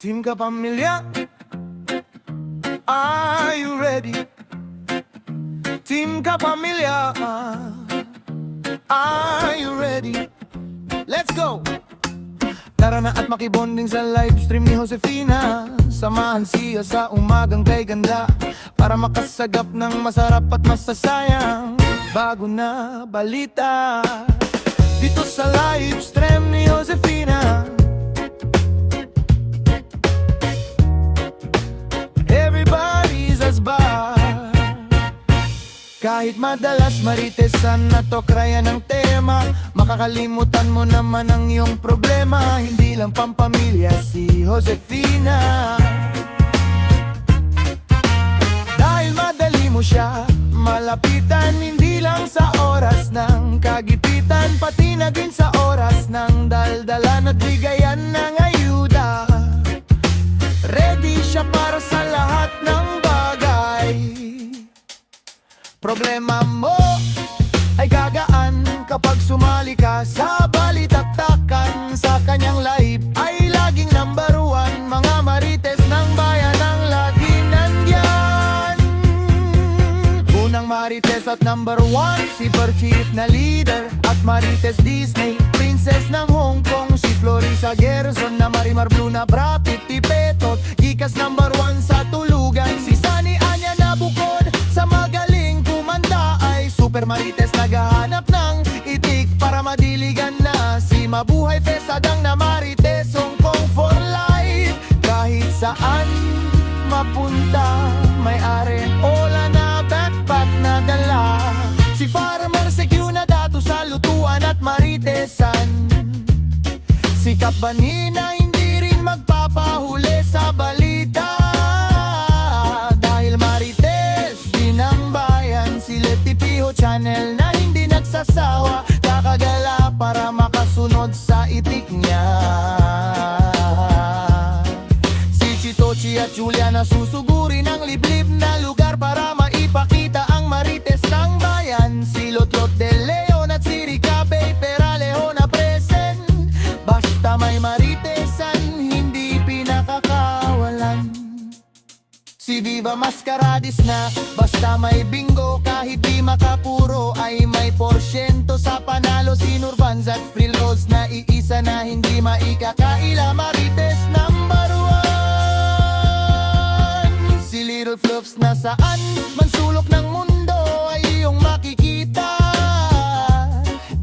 Team Kapamilya, are you ready? Team Kapamilya, are you ready? Let's go! Tara na at makibonding sa live stream ni Josefina. Samahan siya sa umagang kay ganda, para makasagap ng masarap at masasayang bago na balita. Dito sa live stream ni Josefina, everybody's as bar. Kahit madalas maritesan na to kraya ng tema, makakalimutan mo naman ang iyong problema. Hindi lang pampamilya si Josefina, dahil madali mo siya malapitan. Hindi lang sa oras ng kagipitan, pati na din sa oras ng daldalan at bigayan ng ayuda. Ready siya para sa lahat ng bagay. Problema mo ay gagaan kapag sumali ka sa balitaktakan. Sa kanyang live ay laging number one, mga marites ng bayan ang lagi nandyan. Unang marites at number one, si Per Chief na leader at marites Disney princess ng Hong Kong, si Florissa Gerson na Marimar Blue na Brapit Tipetot, gikas number one sa tulugan. Si Sunny Anya na bukod sa magaling kumanta ay super marites naghahanap ng itik para madiligan na. Si Mabuhay Fesadang na marites Hong Kong for life. Kahit saan mapunta may areola na backpack na dala. Si Farmer Secure na dato sa lutuan at maritesan. Si Kabanina hindi rin magpapahuli sa balita, dahil marites din ang bayan. Si Leti Piho Channel na hindi nagsasawa, kakagala para makasunod sa itik niya. Si Chitochi at Julia na susuguri ng liblib na lugar para maipakita ang marites ng bayan. Si Lotlot de Leon at si Rica Bay Peralejo na present. Basta may maritesan, hindi pinakakawalan. Si Viva Mascaradis na basta may bingo, kahit di makapuro ay may porsyento sa panalo. Si Nurvans at Free Rose na iisa na hindi maikakaila, marites number one. Si Little Fluffs na saan man sulok ng mundo ay iyong makikita,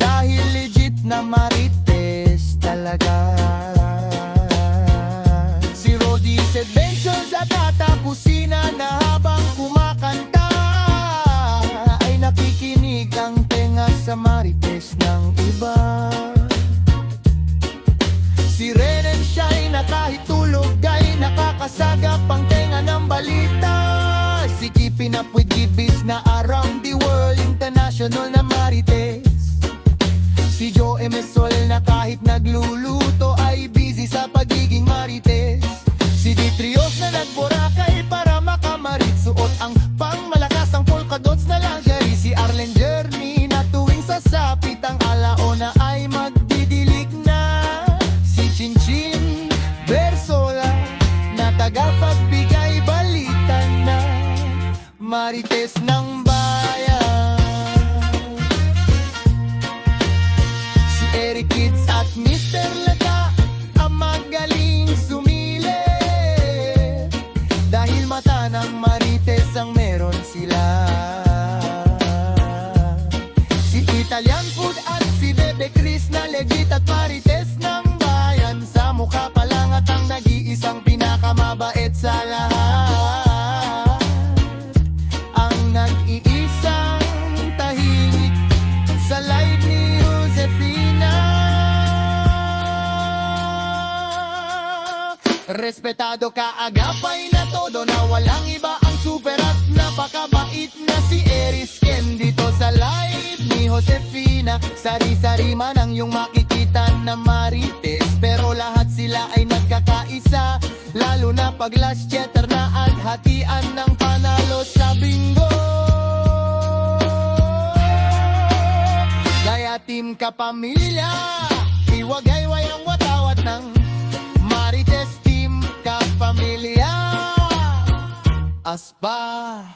dahil legit na marites talaga. Si Rody's Adventures at Tata Kusina na habang kumakanta ay nakikinig ang tenga sa marites ng iba. Si Ren and Shine na kahit tulog ay nakakasagap ang tenga ng balita. Si Keeping Up with Gibis na around the world international na marites. Si Joe Emesol na kahit nagluluto ay busy sa pagiging marites. Si Ditrios na nagboracay para makamarit, suot ang pangmalakasang polka dots na lingerie. Si Arlen Journey na tuwing sasapit ang alaona ay magdidilig na. Si Chinchin Bersola na tagapagbigay balita na, marites ng bayan. Si Eric Kids at Mr. Lata ang magaling sumili, dahil mata ng marites ang meron sila. Si Italian Food at si Bebe Chris na legit at marites ng bayan. Sa mukha pa lang at ang nag-iisang pinakamabait sa lahat, ang nag-iisang tahimik sa live ni Josefina. Respetado kaagapay na todo, na walang iba ang super at napakabait na si Eris Ken. Dito sa live ni Josefina, sari-sari man ang iyong makikita na marites, pero lahat sila ay nagkakaisa, lalo na pag last chatter na at hatian ng panalo sa bingo. Kaya Team Kapamilya, iwagayway ang watawat ng marites. Team Kapamilya. taas pa.